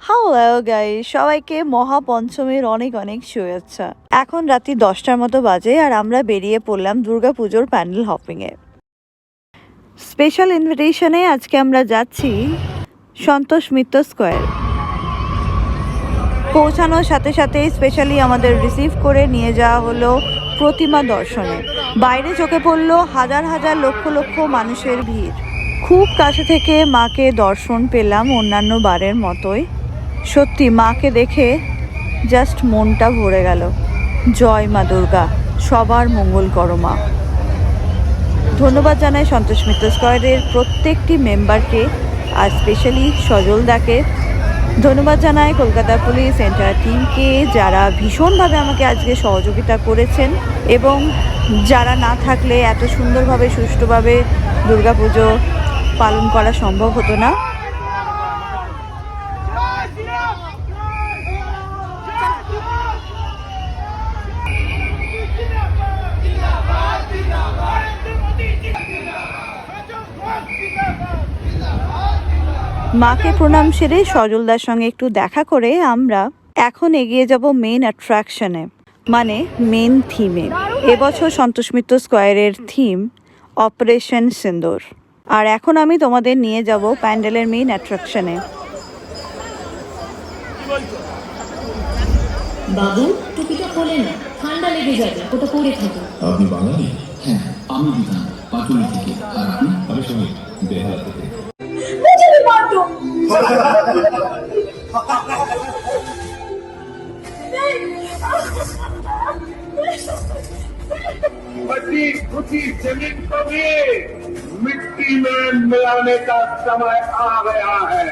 Hello guys, সবাইকে মহাপঞ্চমীর অনেক অনেক শুভেচ্ছা। এখন রাত্রি 10টার মতো বাজে আর আমরা বেরিয়ে পড়লাম দুর্গাপুজোর প্যান্ডেল হপিংয়ে। স্পেশাল ইনভিটেশনে আজকে আমরা যাচ্ছি সন্তোষ মিত্র স্কোয়ার। পৌঁছানোর সাথে সাথেই স্পেশালি আমাদের রিসিভ করে নিয়ে যাওয়া হলো প্রতিমা দর্শনে। বাইরে চোখে পড়লো হাজার হাজার লক্ষ লক্ষ মানুষের ভিড়। খুব কাছে থেকে মাকে দর্শন পেলাম অন্যান্য বারের মতোই। সত্যি মাকে দেখে জাস্ট মনটা ভরে গেল। জয় মা দুর্গা, সবার মঙ্গল করো মা। ধন্যবাদ জানাই সন্তোষ মিত্র স্কোয়ারের প্রত্যেকটি মেম্বারকে, আর স্পেশালি সজলদাকে। ধন্যবাদ জানাই কলকাতা পুলিশ এন্টার টিমকে, যারা ভীষণভাবে আমাকে আজকে সহযোগিতা করেছেন এবং যারা না থাকলে এত সুন্দরভাবে সুষ্ঠুভাবে দুর্গাপুজো পালন করা সম্ভব হতো না। মাকে প্রণাম সেরে সজলদার সঙ্গে একটু দেখা করে আমরা এখন এগিয়ে যাব মেন অ্যাট্রাকশনে, মানে মেন থিমে। এবছর সন্তোষ মিত্র স্কোয়ারের থিম অপারেশন সিন্দুর। আর এখন আমি তোমাদের নিয়ে যাব প্যান্ডেলের মেন অ্যাট্রাকশনে। বাবু, টুপিটা খোলে না, ঠান্ডা লেগে যাবে, ওটা পরে থাকো। আপনি বাঙালি? হ্যাঁ, আমি বিধান পাটুলি থেকে। আর আপনি? আমি সময় বেহালা থেকে। बची खुशी जमीन को भी मिट्टी में मिलाने का समय आ गया है।